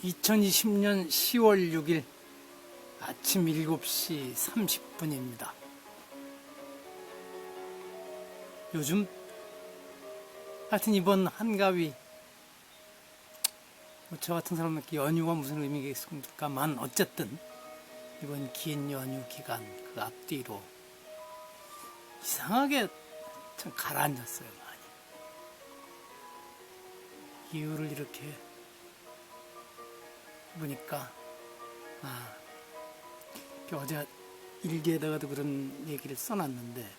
2020년 10월 6일 아침 7시 30분입니다. 요즘 하여튼 이번 한가위 저 같은 사람에게 연휴가 무슨 의미가 있습니까만 어쨌든 이번 긴 연휴 기간 그 앞뒤로 이상하게 참 가라앉았어요. 많이 이유를 이렇게 보니까 어제 일기에다가도 그런 얘기를 써놨는데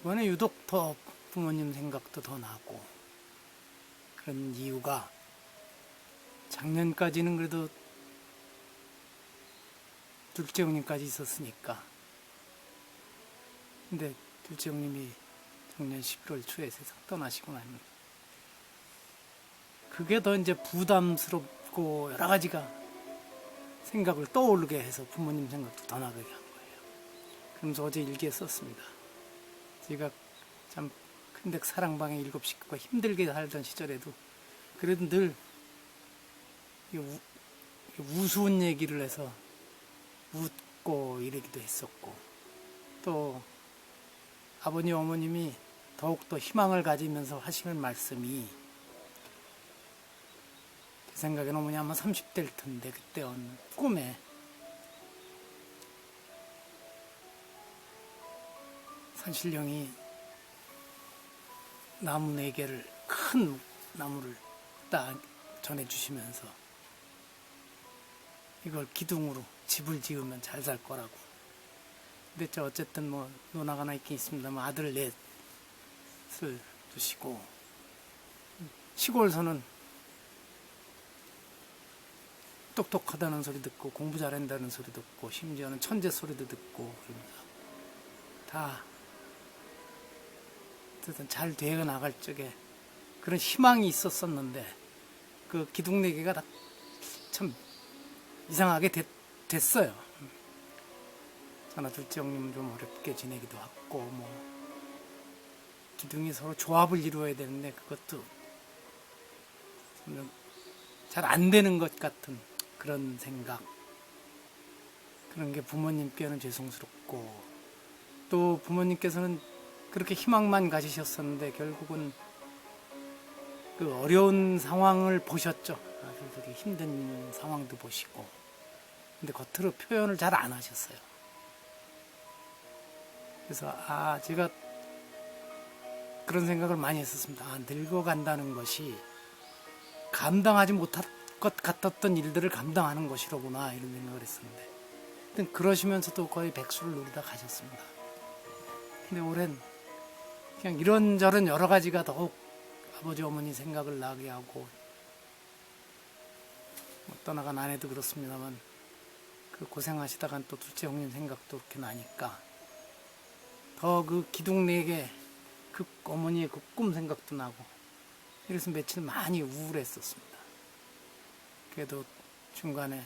이번에 유독 더 부모님 생각도 더 나고 그런 이유가 작년까지는 그래도 둘째 형님까지 있었으니까 근데 둘째 형님이 작년 11월 초에 세상 떠나시고 나면 그게 더 이제 부담스럽고 여러 가지가 생각을 떠오르게 해서 부모님 생각도 더 나게 한 거예요. 그러면서 어제 일기에 썼습니다. 제가 참 큰댁 사랑방에 7 식구가 힘들게 살던 시절에도 그래도 늘 우스운 얘기를 해서 웃고 이러기도 했었고 또 아버님 어머님이 더욱더 희망을 가지면서 하시는 말씀이 제 생각에는 어머니 아마 30대일 텐데 그때 꿈에 산신령이 나무 4개를 큰 나무를 딱 전해주시면서 이걸 기둥으로 집을 지으면 잘 살 거라고. 근데 저 어쨌든 뭐 누나가 하나 있긴 있습니다만 아들 넷을 두시고 시골에서는 똑똑하다는 소리 듣고 공부 잘한다는 소리 듣고 심지어는 천재 소리도 듣고 그러면서 다 어쨌든 잘 되어 나갈 적에 그런 희망이 있었었는데 그 기둥 4개가 다 참 이상하게 됐어요. 하나 둘째 형님은 좀 어렵게 지내기도 하고 뭐 기둥이 서로 조합을 이루어야 되는데 그것도 잘 안 되는 것 같은 그런 생각, 그런 게 부모님께는 죄송스럽고 또 부모님께서는 그렇게 희망만 가지셨었는데 결국은 그 어려운 상황을 보셨죠. 아들들이 힘든 상황도 보시고 근데 겉으로 표현을 잘 안 하셨어요. 그래서 제가 그런 생각을 많이 했었습니다. 늙어간다는 것이 감당하지 못할 것 같았던 일들을 감당하는 것이로구나 이런 생각을 했었는데 하여튼 그러시면서도 거의 백수를 누리다 가셨습니다. 근데 올해는 그냥 이런저런 여러 가지가 더욱 아버지 어머니 생각을 나게 하고 떠나간 아내도 그렇습니다만 그 고생하시다간 또 둘째 형님 생각도 그렇게 나니까 더 그 기둥 4개 그 어머니의 그 꿈 생각도 나고 이래서 며칠 많이 우울했었습니다. 그래도 중간에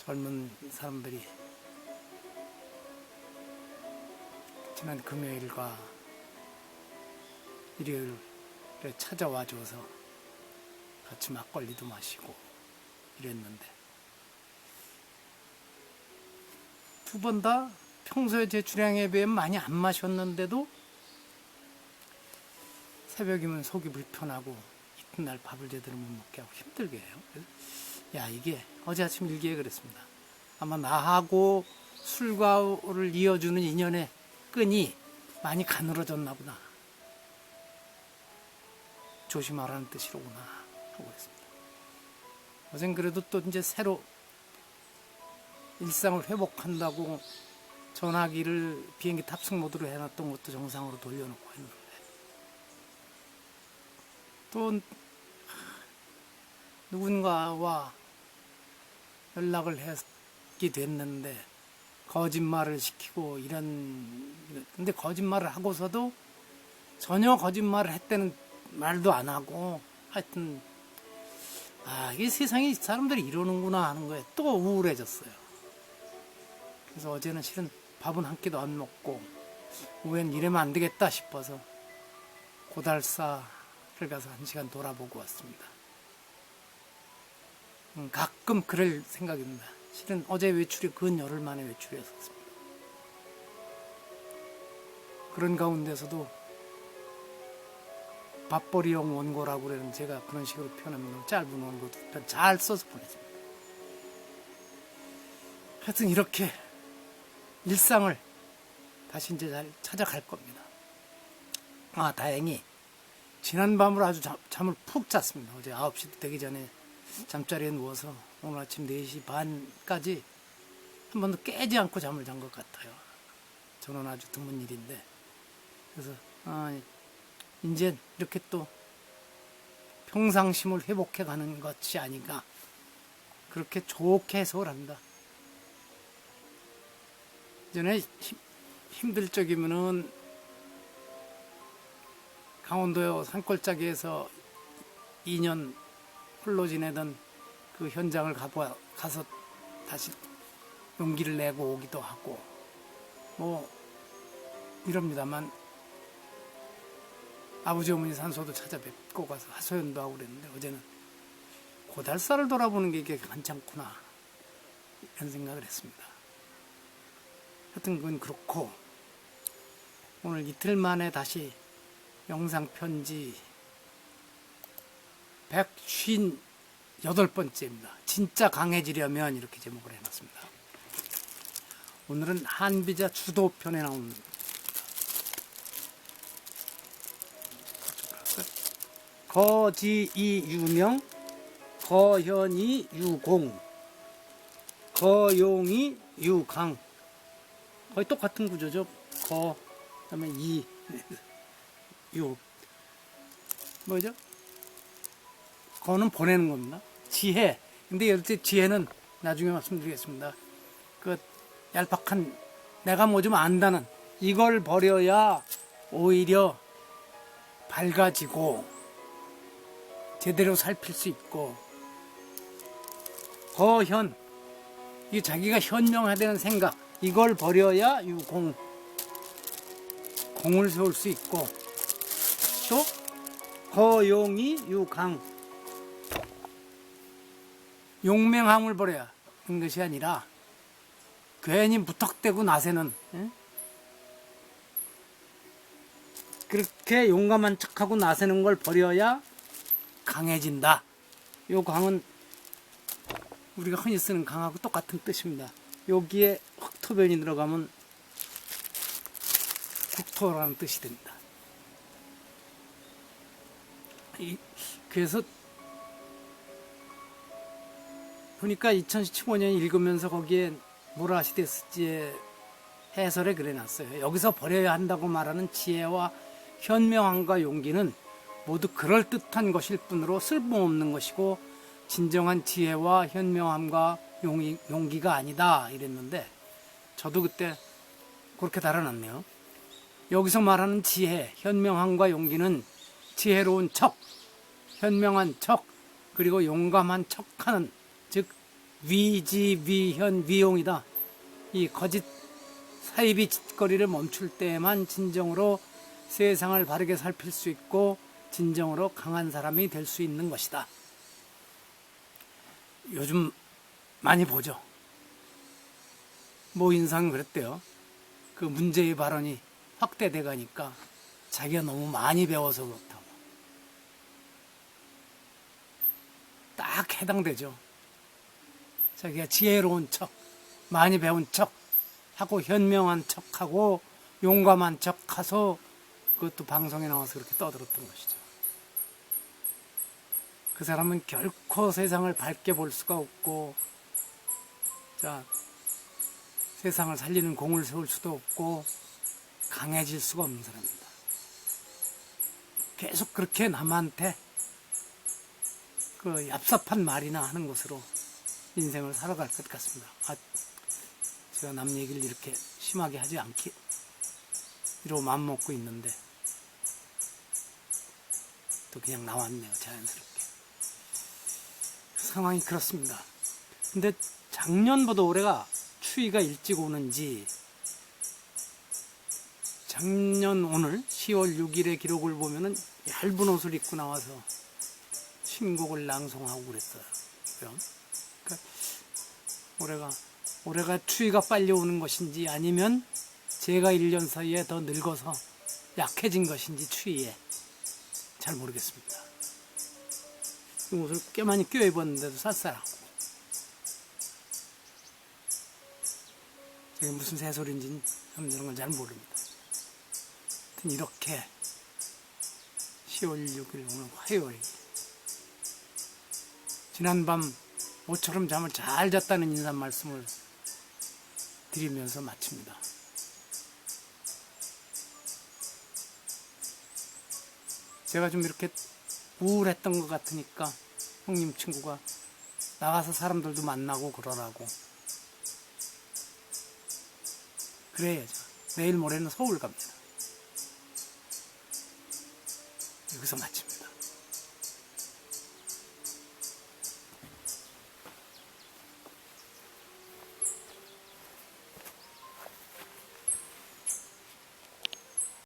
젊은 사람들이 지난 금요일과 일요일에 찾아와줘서 같이 막걸리도 마시고 이랬는데 두 번 다 평소에 제 주량에 비해 많이 안 마셨는데도 새벽이면 속이 불편하고 이튿날 밥을 제대로 못 먹게 하고 힘들게 해요. 그래서 이게 어제 아침 일기에 그랬습니다. 아마 나하고 술과를 이어주는 인연의 끈이 많이 가늘어졌나 보다. 조심하라는 뜻이로구나 하고 그랬습니다. 어젠 그래도 또 이제 새로 일상을 회복한다고 전화기를 비행기 탑승 모드로 해놨던 것도 정상으로 돌려놓고 했는데 또 누군가와 연락을 하게 됐는데 거짓말을 시키고 근데 거짓말을 하고서도 전혀 거짓말을 했다는 말도 안 하고 하여튼 이게 세상에 사람들이 이러는구나 하는 거에 또 우울해졌어요. 그래서 어제는 실은 밥은 한 끼도 안 먹고 오후엔 이러면 안 되겠다 싶어서 고달사 가서 1시간 돌아보고 왔습니다. 가끔 그럴 생각입니다. 실은 어제 외출이 근 열흘 만에 외출이었습니다. 그런 가운데서도 밥벌이용 원고라고 그러는 제가 그런 식으로 표현하면 짧은 원고 2편 잘 써서 보냈습니다. 하여튼 이렇게 일상을 다시 이제 잘 찾아갈 겁니다. 다행히 지난밤으로 아주 잠을 푹 잤습니다. 어제 9시 되기 전에 잠자리에 누워서 오늘 아침 4시 반까지 한 번도 깨지 않고 잠을 잔 것 같아요. 저는 아주 드문 일인데. 그래서 이제 이렇게 또 평상심을 회복해 가는 것이 아닌가, 그렇게 좋게 해석을 합니다. 전에 힘들 적이면은 강원도 산골짜기에서 2년 홀로 지내던 그 현장을 가서 다시 용기를 내고 오기도 하고 뭐 이럽니다만, 아버지 어머니 산소도 찾아뵙고 가서 하소연도 하고 그랬는데, 어제는 고달살을 돌아보는 게 이게 괜찮구나 이런 생각을 했습니다. 하여튼 그건 그렇고, 오늘 이틀 만에 다시 영상 편지 158번째입니다. 진짜 강해지려면, 이렇게 제목을 해놨습니다. 오늘은 한비자 주도편에 나온 거지이 유명, 거현이 유공, 거용이 유강. 거의 똑같은 구조죠. 그다음에 유. 뭐죠? 거는 보내는 겁니다. 지혜. 근데 이럴 때 지혜는 나중에 말씀드리겠습니다. 그 얄팍한, 내가 뭐 좀 안다는, 이걸 버려야 오히려 밝아지고 제대로 살필 수 있고, 거현, 이 자기가 현명하다는 생각, 이걸 버려야 유공, 공을 세울 수 있고, 또 거용이 유강, 용맹함을 버려야 하는 것이 아니라 괜히 무턱대고 나서는, 그렇게 용감한 척하고 나서는 걸 버려야 강해진다. 요 강은 우리가 흔히 쓰는 강하고 똑같은 뜻입니다. 여기에 흑토변이 들어가면 국토라는 뜻이 됩니다. 그래서 보니까 2015년 읽으면서 거기에 모라시데스지의 해설에 그래놨어요. 여기서 버려야 한다고 말하는 지혜와 현명함과 용기는 모두 그럴듯한 것일 뿐으로 쓸모없는 것이고, 진정한 지혜와 현명함과 용기가 아니다 이랬는데, 저도 그때 그렇게 달아놨네요. 여기서 말하는 지혜, 현명함과 용기는 지혜로운 척, 현명한 척, 그리고 용감한 척하는, 즉 위지, 위현, 위용이다. 이 거짓 사이비 짓거리를 멈출 때에만 진정으로 세상을 바르게 살필 수 있고 진정으로 강한 사람이 될 수 있는 것이다. 요즘 많이 보죠. 모 인상은 그랬대요. 그 문제의 발언이 확대돼 가니까 자기가 너무 많이 배워서 그렇다고. 딱 해당되죠. 자기가 지혜로운 척, 많이 배운 척 하고, 현명한 척하고, 용감한 척하서 그것도 방송에 나와서 그렇게 떠들었던 것이죠. 그 사람은 결코 세상을 밝게 볼 수가 없고, 세상을 살리는 공을 세울 수도 없고, 강해질 수가 없는 사람입니다. 계속 그렇게 남한테 그 얍삽한 말이나 하는 것으로 인생을 살아갈 것 같습니다. 제가 남 얘기를 이렇게 심하게 하지 이러고 맘먹고 있는데 또 그냥 나왔네요. 자연스럽게. 상황이 그렇습니다. 근데 작년보다 올해가 추위가 일찍 오는지, 작년 오늘 10월 6일의 기록을 보면은 얇은 옷을 입고 나와서 신곡을 낭송하고 그랬어요. 그러니까 올해가 추위가 빨리 오는 것인지 아니면 제가 1년 사이에 더 늙어서 약해진 것인지 추위에 잘 모르겠습니다. 이 옷을 꽤 많이 껴 입었는데도 쌀쌀하고 이게 무슨 새소리인지는 이런 걸 잘 모릅니다. 하여튼 이렇게 10월 6일 오늘 화요일 지난밤 모처럼 잠을 잘 잤다는 인사 말씀을 드리면서 마칩니다. 제가 좀 이렇게 우울했던 것 같으니까 형님 친구가 나가서 사람들도 만나고 그러라고. 그래야죠. 내일 모레는 서울 갑니다. 여기서 마칩니다.